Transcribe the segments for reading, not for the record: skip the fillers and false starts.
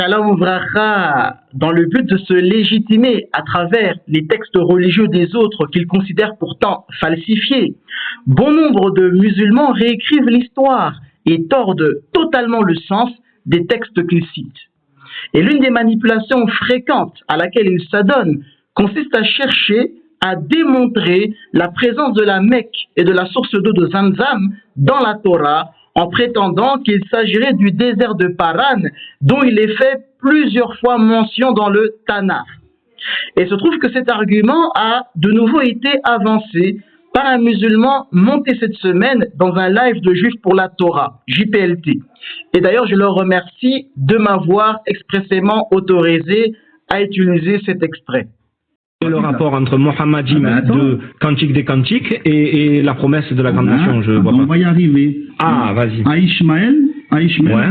Shalom Vracha, dans le but de se légitimer à travers les textes religieux des autres qu'ils considèrent pourtant falsifiés, bon nombre de musulmans réécrivent l'histoire et tordent totalement le sens des textes qu'ils citent. Et l'une des manipulations fréquentes à laquelle ils s'adonnent consiste à chercher à démontrer la présence de la Mecque et de la source d'eau de Zamzam dans la Torah, en prétendant qu'il s'agirait du désert de Paran, dont il est fait plusieurs fois mention dans le Tanakh. Et se trouve que cet argument a de nouveau été avancé par un musulman monté cette semaine dans un live de Juifs pour la Torah, JPLT. Et d'ailleurs, je leur remercie de m'avoir expressément autorisé à utiliser cet extrait. Le rapport entre Mohammedim de Cantique des Cantiques et la promesse de la grande nation, je vois pas. On va y arriver. Ah, vas-y. À Ishmaël, Ouais.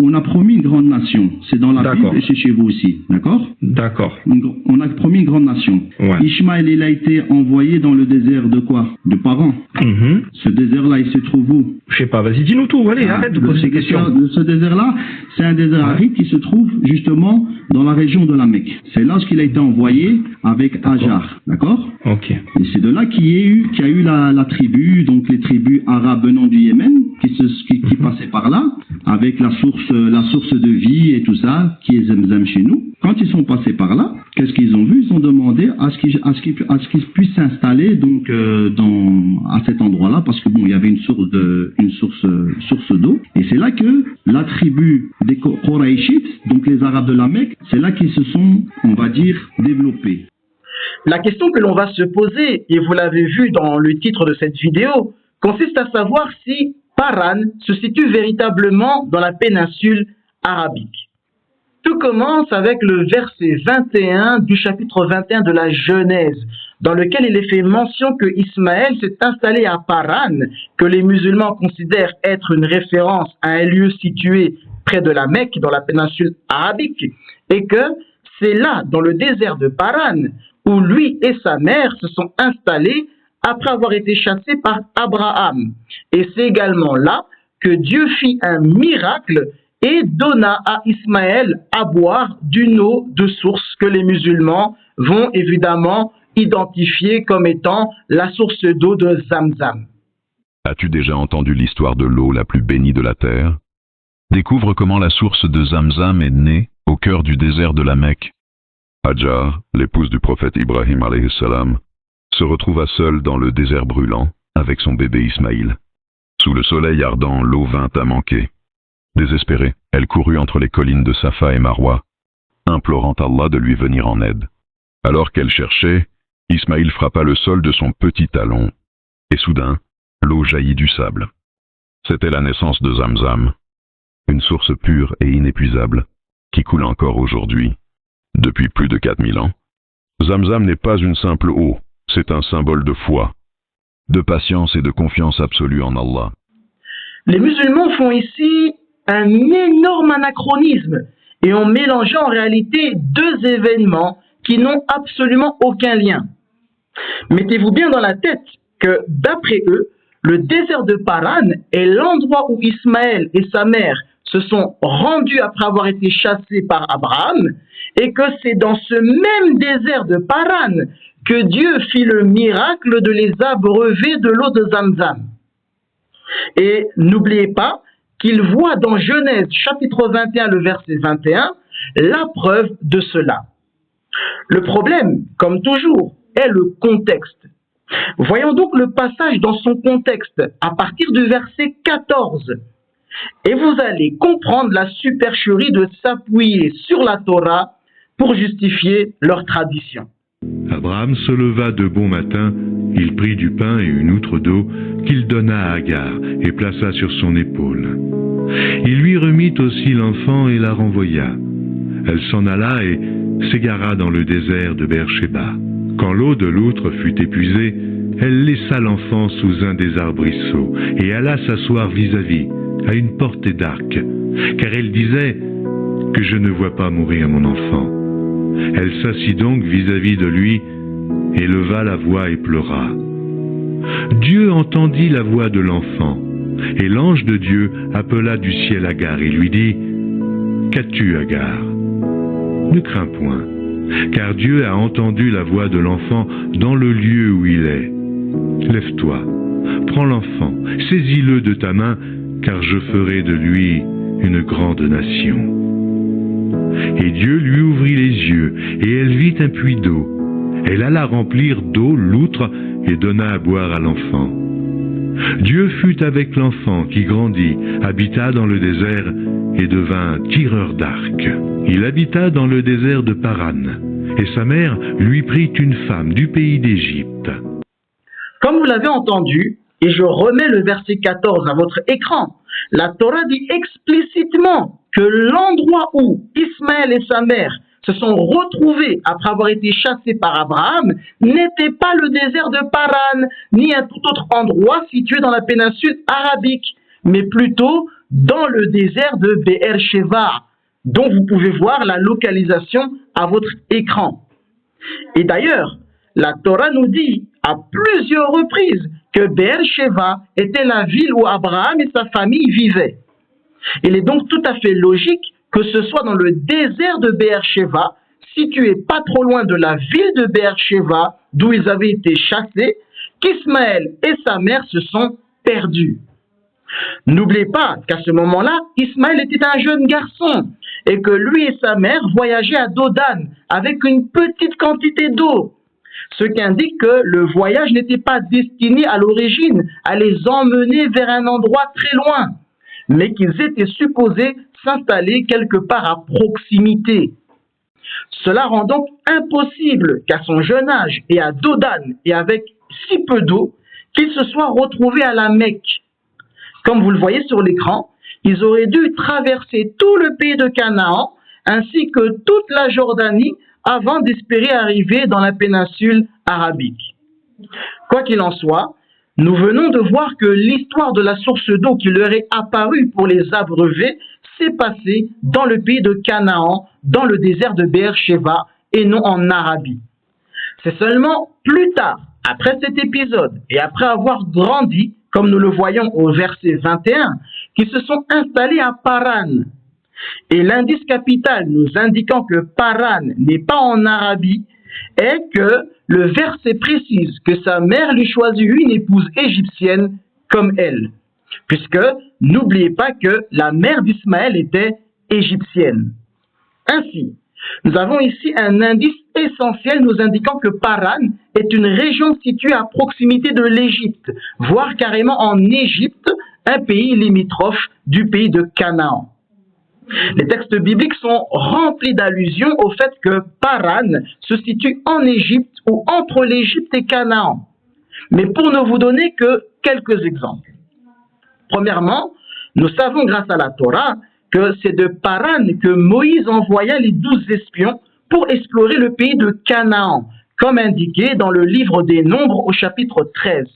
on a promis une grande nation. C'est dans la D'accord. Bible et c'est chez vous aussi. D'accord? D'accord. On a promis une grande nation. Ouais. Ishmaël, il a été envoyé dans le désert de quoi? De Paran. Mhm. Ce désert-là, il se trouve où? Je sais pas, vas-y, dis-nous tout, allez, arrête de poser des questions. Ce désert-là, c'est un désert aride qui se trouve justement dans la région de la Mecque. C'est là qu'il a été envoyé avec Hajar. D'accord? Ok. Et c'est de là qu'il y a eu la tribu, donc les tribus arabes venant du Yémen, qui passaient par là, avec la source de vie et tout ça, qui est Zemzem chez nous. Quand ils sont passés par là, qu'est-ce qu'ils ont vu? Ils ont demandé à ce qu'ils puissent s'installer donc à cet endroit-là, parce que bon, il y avait une source d'eau. Et c'est là que la tribu des Qurayshites, donc les Arabes de la Mecque, c'est là qu'ils se sont, on va dire, développés. La question que l'on va se poser, et vous l'avez vu dans le titre de cette vidéo, consiste à savoir si Paran se situe véritablement dans la péninsule arabique. Tout commence avec le verset 21 du chapitre 21 de la Genèse, dans lequel il est fait mention que Ismaël s'est installé à Paran, que les musulmans considèrent être une référence à un lieu situé près de la Mecque, dans la péninsule arabique, et que c'est là, dans le désert de Paran, où lui et sa mère se sont installés après avoir été chassés par Abraham. Et c'est également là que Dieu fit un miracle et donna à Ismaël à boire d'une eau de source que les musulmans vont évidemment identifier comme étant la source d'eau de Zamzam. As-tu déjà entendu l'histoire de l'eau la plus bénie de la terre? Découvre comment la source de Zamzam est née au cœur du désert de la Mecque. Hajar, l'épouse du prophète Ibrahim alayhi salam, se retrouva seule dans le désert brûlant avec son bébé Ismaïl. Sous le soleil ardent, l'eau vint à manquer. Désespérée, elle courut entre les collines de Safa et Marwa, implorant Allah de lui venir en aide. Alors qu'elle cherchait, Ismaïl frappa le sol de son petit talon, et soudain, l'eau jaillit du sable. C'était la naissance de Zamzam, une source pure et inépuisable, qui coule encore aujourd'hui, depuis plus de 4000 ans. Zamzam n'est pas une simple eau, c'est un symbole de foi, de patience et de confiance absolue en Allah. Les musulmans font ici un énorme anachronisme et ont mélangé en réalité deux événements qui n'ont absolument aucun lien. Mettez-vous bien dans la tête que d'après eux, le désert de Paran est l'endroit où Ismaël et sa mère se sont rendus après avoir été chassés par Abraham et que c'est dans ce même désert de Paran que Dieu fit le miracle de les abreuver de l'eau de Zamzam. Et n'oubliez pas qu'il voit dans Genèse chapitre 21, le verset 21, la preuve de cela. Le problème, comme toujours, est le contexte. Voyons donc le passage dans son contexte à partir du verset 14. Et vous allez comprendre la supercherie de s'appuyer sur la Torah pour justifier leur tradition. Abraham se leva de bon matin, il prit du pain et une outre d'eau qu'il donna à Agar et plaça sur son épaule. Il lui remit aussi l'enfant et la renvoya. Elle s'en alla et s'égara dans le désert de Beersheba. Quand l'eau de l'outre fut épuisée, elle laissa l'enfant sous un des arbrisseaux et alla s'asseoir vis-à-vis, à une portée d'arc, car elle disait que je ne vois pas mourir mon enfant. Elle s'assit donc vis-à-vis de lui, et leva la voix et pleura. Dieu entendit la voix de l'enfant, et l'ange de Dieu appela du ciel Agar et lui dit « Qu'as-tu, Agar? Ne crains point, car Dieu a entendu la voix de l'enfant dans le lieu où il est. Lève-toi, prends l'enfant, saisis-le de ta main, car je ferai de lui une grande nation. Et Dieu lui ouvrit les yeux, et elle vit un puits d'eau. Elle alla remplir d'eau l'outre et donna à boire à l'enfant. Dieu fut avec l'enfant qui grandit, habita dans le désert et devint tireur d'arc. Il habita dans le désert de Paran, et sa mère lui prit une femme du pays d'Égypte. Comme vous l'avez entendu, et je remets le verset 14 à votre écran, la Torah dit explicitement que l'endroit où Ismaël et sa mère se sont retrouvés après avoir été chassés par Abraham n'était pas le désert de Paran, ni un tout autre endroit situé dans la péninsule arabique, mais plutôt dans le désert de Be'er Sheva, dont vous pouvez voir la localisation à votre écran. Et d'ailleurs, la Torah nous dit à plusieurs reprises que Be'er Sheva était la ville où Abraham et sa famille vivaient. Il est donc tout à fait logique que ce soit dans le désert de Be'er Sheva, situé pas trop loin de la ville de Be'er Sheva, d'où ils avaient été chassés, qu'Ismaël et sa mère se sont perdus. N'oubliez pas qu'à ce moment-là, Ismaël était un jeune garçon et que lui et sa mère voyageaient à Dodan avec une petite quantité d'eau. Ce qui indique que le voyage n'était pas destiné à l'origine à les emmener vers un endroit très loin, mais qu'ils étaient supposés s'installer quelque part à proximité. Cela rend donc impossible qu'à son jeune âge et à Dodan et avec si peu d'eau, qu'ils se soient retrouvés à la Mecque. Comme vous le voyez sur l'écran, ils auraient dû traverser tout le pays de Canaan ainsi que toute la Jordanie avant d'espérer arriver dans la péninsule arabique. Quoi qu'il en soit, nous venons de voir que l'histoire de la source d'eau qui leur est apparue pour les abreuver s'est passée dans le pays de Canaan, dans le désert de Be'er Sheva et non en Arabie. C'est seulement plus tard, après cet épisode et après avoir grandi, comme nous le voyons au verset 21, qu'ils se sont installés à Paran. Et l'indice capital nous indiquant que Paran n'est pas en Arabie est que le verset précise que sa mère lui choisit une épouse égyptienne comme elle. Puisque, n'oubliez pas que la mère d'Ismaël était égyptienne. Ainsi, nous avons ici un indice essentiel nous indiquant que Paran est une région située à proximité de l'Égypte, voire carrément en Égypte, un pays limitrophe du pays de Canaan. Les textes bibliques sont remplis d'allusions au fait que Paran se situe en Égypte ou entre l'Égypte et Canaan. Mais pour ne vous donner que quelques exemples. Premièrement, nous savons grâce à la Torah que c'est de Paran que Moïse envoya les 12 espions pour explorer le pays de Canaan, comme indiqué dans le livre des Nombres au chapitre 13.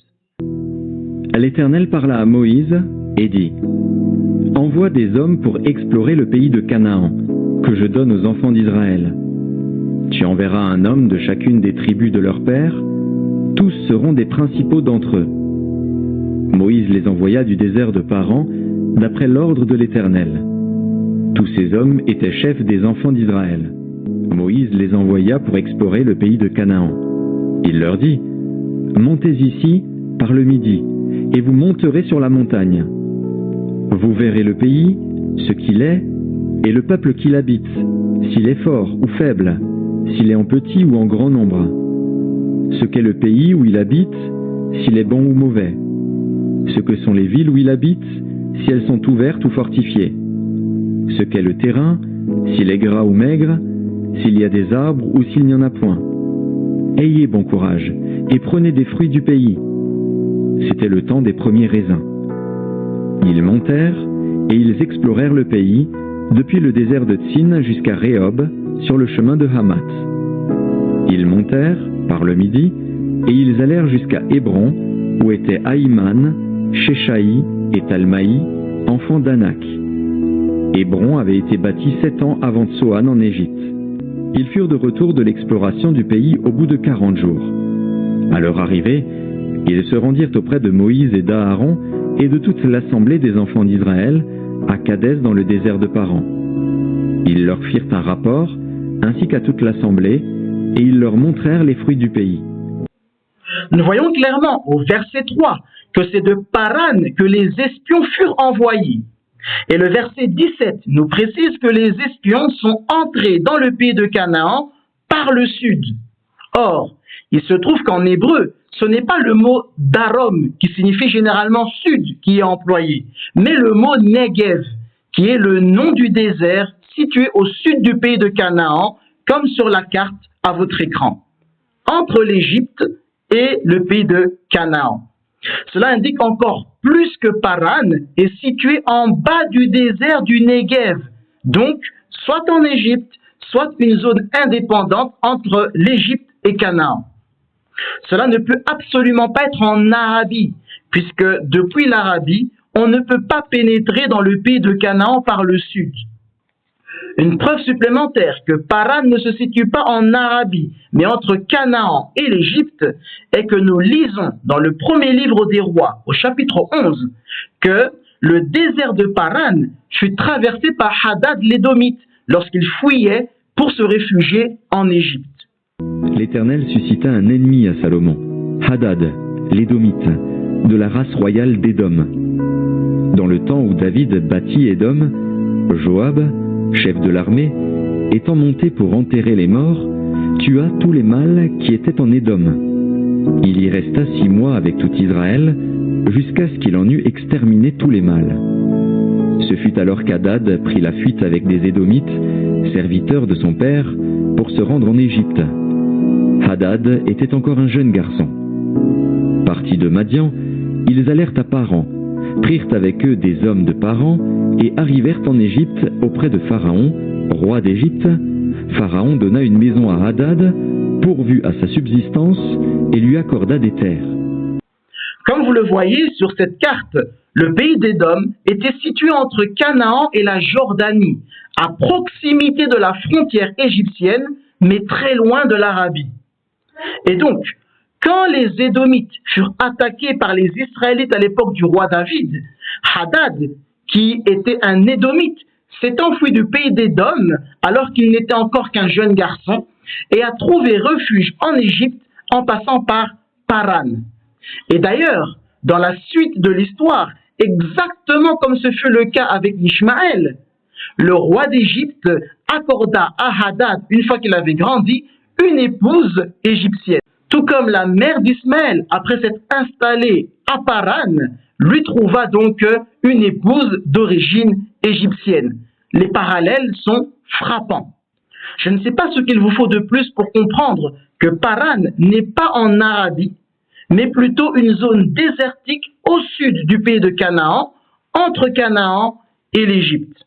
L'Éternel parla à Moïse et dit : Envoie des hommes pour explorer le pays de Canaan, que je donne aux enfants d'Israël. Tu enverras un homme de chacune des tribus de leur père, tous seront des principaux d'entre eux. Moïse les envoya du désert de Paran, d'après l'ordre de l'Éternel. Tous ces hommes étaient chefs des enfants d'Israël. Moïse les envoya pour explorer le pays de Canaan. Il leur dit : Montez ici, par le midi, et vous monterez sur la montagne. Vous verrez le pays, ce qu'il est, et le peuple qui l'habite, s'il est fort ou faible, s'il est en petit ou en grand nombre. Ce qu'est le pays où il habite, s'il est bon ou mauvais. Ce que sont les villes où il habite, si elles sont ouvertes ou fortifiées. Ce qu'est le terrain, s'il est gras ou maigre, s'il y a des arbres ou s'il n'y en a point. Ayez bon courage, et prenez des fruits du pays. C'était le temps des premiers raisins. Ils montèrent, et ils explorèrent le pays, depuis le désert de Tsin jusqu'à Rehob, sur le chemin de Hamath. Ils montèrent, par le midi, et ils allèrent jusqu'à Hébron, où étaient Aïman, Sheshaï et Talmaï, enfants d'Anak. Hébron avait été bâti 7 ans avant Tsoan en Égypte. Ils furent de retour de l'exploration du pays au bout de 40 jours. À leur arrivée, ils se rendirent auprès de Moïse et d'Aaron et de toute l'assemblée des enfants d'Israël, à Kadès dans le désert de Paran. Ils leur firent un rapport, ainsi qu'à toute l'assemblée, et ils leur montrèrent les fruits du pays. Nous voyons clairement au verset 3 que c'est de Paran que les espions furent envoyés. Et le verset 17 nous précise que les espions sont entrés dans le pays de Canaan par le sud. Or, il se trouve qu'en hébreu, ce n'est pas le mot darom qui signifie généralement sud qui est employé, mais le mot Negev, qui est le nom du désert situé au sud du pays de Canaan, comme sur la carte à votre écran, entre l'Égypte et le pays de Canaan. Cela indique encore plus que Paran est situé en bas du désert du Negev, donc soit en Égypte, soit une zone indépendante entre l'Égypte et Canaan. Cela ne peut absolument pas être en Arabie, puisque depuis l'Arabie, on ne peut pas pénétrer dans le pays de Canaan par le sud. Une preuve supplémentaire que Paran ne se situe pas en Arabie, mais entre Canaan et l'Égypte, est que nous lisons dans le premier livre des rois, au chapitre 11, que le désert de Paran fut traversé par Hadad l'Édomite lorsqu'il fuyait pour se réfugier en Égypte. L'Éternel suscita un ennemi à Salomon, Hadad, l'Édomite, de la race royale d'Édom. Dans le temps où David bâtit Édom, Joab, chef de l'armée, étant monté pour enterrer les morts, tua tous les mâles qui étaient en Édom. Il y resta 6 mois avec tout Israël, jusqu'à ce qu'il en eût exterminé tous les mâles. Ce fut alors qu'Hadad prit la fuite avec des Édomites, serviteurs de son père, pour se rendre en Égypte. Hadad était encore un jeune garçon. Partis de Madian, ils allèrent à Paran, prirent avec eux des hommes de Paran et arrivèrent en Égypte auprès de Pharaon, roi d'Égypte. Pharaon donna une maison à Hadad, pourvu à sa subsistance, et lui accorda des terres. Comme vous le voyez sur cette carte, le pays d'Édom était situé entre Canaan et la Jordanie, à proximité de la frontière égyptienne, mais très loin de l'Arabie. Et donc, quand les Édomites furent attaqués par les Israélites à l'époque du roi David, Hadad, qui était un Édomite, s'est enfui du pays d'Édom alors qu'il n'était encore qu'un jeune garçon et a trouvé refuge en Égypte en passant par Paran. Et d'ailleurs, dans la suite de l'histoire, exactement comme ce fut le cas avec Ishmaël, le roi d'Égypte accorda à Hadad, une fois qu'il avait grandi, une épouse égyptienne. Tout comme la mère d'Ismaël, après s'être installée à Paran, lui trouva donc une épouse d'origine égyptienne. Les parallèles sont frappants. Je ne sais pas ce qu'il vous faut de plus pour comprendre que Paran n'est pas en Arabie, mais plutôt une zone désertique au sud du pays de Canaan, entre Canaan et l'Égypte.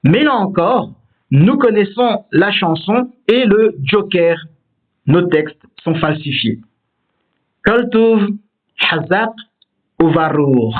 Mais là encore, nous connaissons la chanson et le joker. Nos textes sont falsifiés. Kol Tov, Hazak, Uvarour.